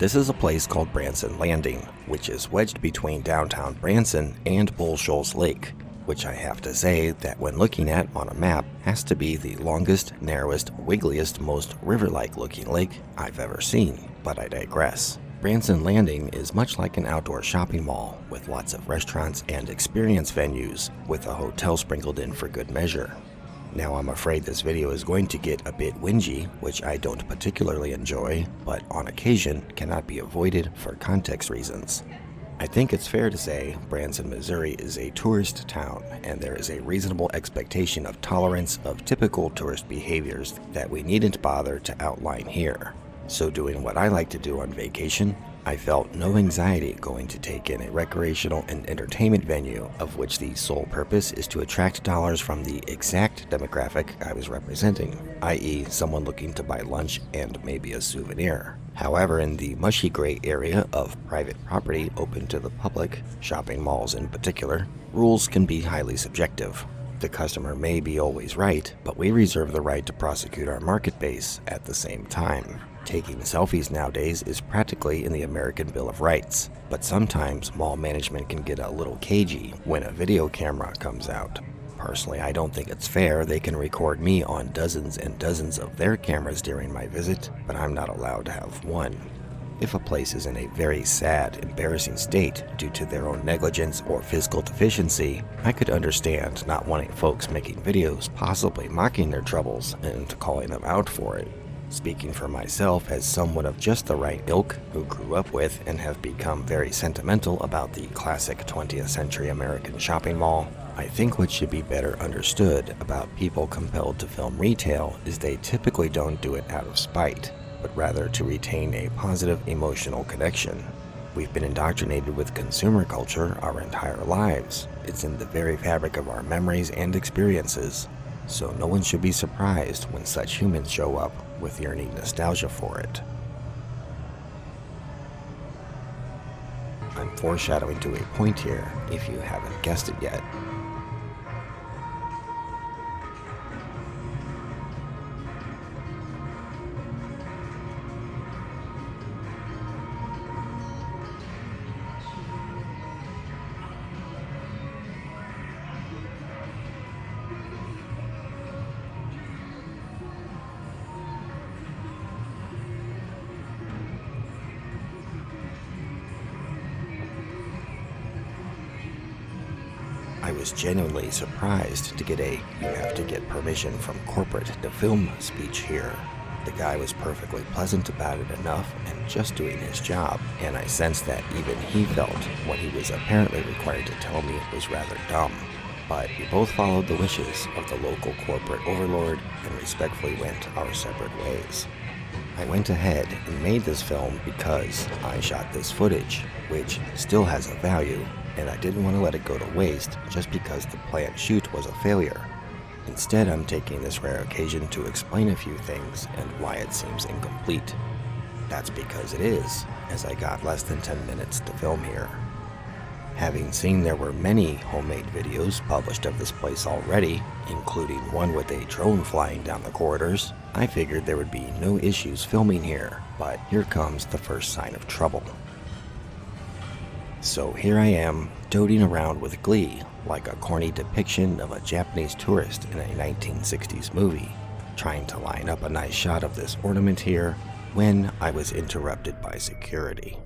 This is a place called Branson Landing, which is wedged between downtown Branson and Bull Shoals Lake, which I have to say that when looking at on a map has to be the longest, narrowest, wiggliest, most river-like looking lake I've ever seen, but I digress. Branson Landing is much like an outdoor shopping mall with lots of restaurants and experience venues with a hotel sprinkled in for good measure. Now I'm afraid this video is going to get a bit whingy, which I don't particularly enjoy, but on occasion cannot be avoided for context reasons. I think it's fair to say Branson, Missouri is a tourist town, and there is a reasonable expectation of tolerance of typical tourist behaviors that we needn't bother to outline here. So doing what I like to do on vacation, I felt no anxiety going to take in a recreational and entertainment venue of which the sole purpose is to attract dollars from the exact demographic I was representing, i.e. someone looking to buy lunch and maybe a souvenir. However, in the mushy gray area of private property open to the public, shopping malls in particular, rules can be highly subjective. The customer may be always right, but we reserve the right to prosecute our market base at the same time. Taking selfies nowadays is practically in the American Bill of Rights, but sometimes mall management can get a little cagey when a video camera comes out. Personally, I don't think it's fair they can record me on dozens and dozens of their cameras during my visit, but I'm not allowed to have one. If a place is in a very sad, embarrassing state due to their own negligence or physical deficiency, I could understand not wanting folks making videos possibly mocking their troubles and calling them out for it. Speaking for myself as someone of just the right ilk who grew up with and have become very sentimental about the classic 20th century American shopping mall, I think what should be better understood about people compelled to film retail is they typically don't do it out of spite, but rather to retain a positive emotional connection. We've been indoctrinated with consumer culture our entire lives. It's in the very fabric of our memories and experiences, so no one should be surprised when such humans show up with yearning nostalgia for it. I'm foreshadowing to a point here, if you haven't guessed it yet. I was genuinely surprised to get a "you have to get permission from corporate to film" speech here. The guy was perfectly pleasant about it enough and just doing his job, and I sensed that even he felt what he was apparently required to tell me was rather dumb. But we both followed the wishes of the local corporate overlord and respectfully went our separate ways. I went ahead and made this film because I shot this footage, which still has a value, and I didn't want to let it go to waste just because the planned shoot was a failure. Instead, I'm taking this rare occasion to explain a few things and why it seems incomplete. That's because it is, as I got less than 10 minutes to film here. Having seen there were many homemade videos published of this place already, including one with a drone flying down the corridors, I figured there would be no issues filming here, but here comes the first sign of trouble. So here I am, doting around with glee, like a corny depiction of a Japanese tourist in a 1960s movie, trying to line up a nice shot of this ornament here, when I was interrupted by security.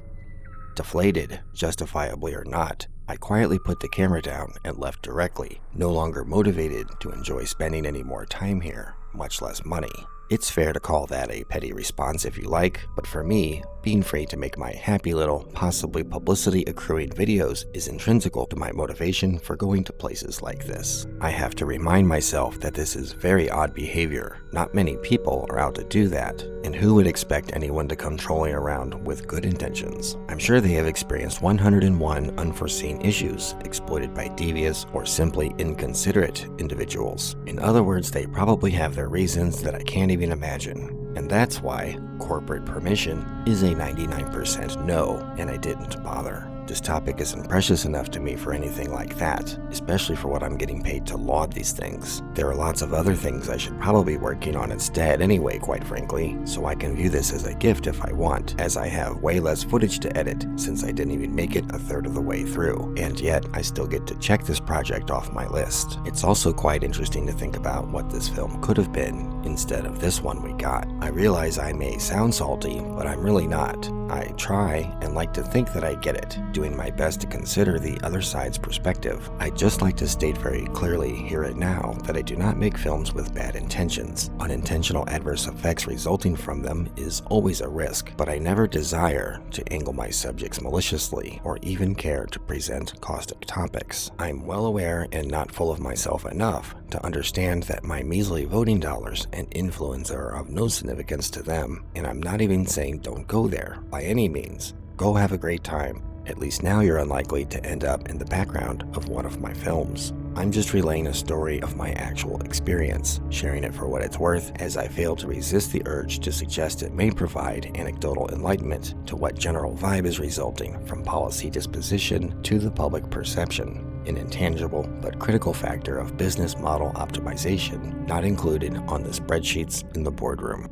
Deflated, justifiably or not, I quietly put the camera down and left directly, no longer motivated to enjoy spending any more time here, much less money. It's fair to call that a petty response if you like, but for me, being free to make my happy little, possibly publicity-accruing videos is intrinsical to my motivation for going to places like this. I have to remind myself that this is very odd behavior. Not many people are out to do that, and who would expect anyone to come trolling around with good intentions? I'm sure they have experienced 101 unforeseen issues exploited by devious or simply inconsiderate individuals. In other words, they probably have their reasons that I can't even imagine. And that's why corporate permission is a 99% no, and I didn't bother. This topic isn't precious enough to me for anything like that, especially for what I'm getting paid to laud these things. There are lots of other things I should probably be working on instead anyway, quite frankly, so I can view this as a gift if I want, as I have way less footage to edit since I didn't even make it a third of the way through, and yet I still get to check this project off my list. It's also quite interesting to think about what this film could have been instead of this one we got. I realize I may sound salty, but I'm really not. I try and like to think that I get it, doing my best to consider the other side's perspective. I'd just like to state very clearly here and now that I do not make films with bad intentions. Unintentional adverse effects resulting from them is always a risk, but I never desire to angle my subjects maliciously or even care to present caustic topics. I'm well aware and not full of myself enough to understand that my measly voting dollars and influence are of no significance to them, and I'm not even saying don't go there by any means. Go have a great time. At least now you're unlikely to end up in the background of one of my films. I'm just relaying a story of my actual experience, sharing it for what it's worth, as I fail to resist the urge to suggest it may provide anecdotal enlightenment to what general vibe is resulting from policy disposition to the public perception, an intangible but critical factor of business model optimization not included on the spreadsheets in the boardroom.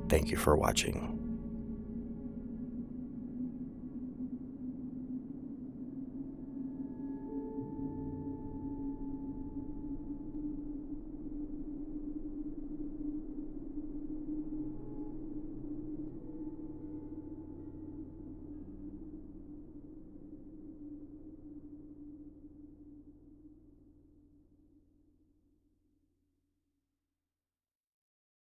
Thank you for watching.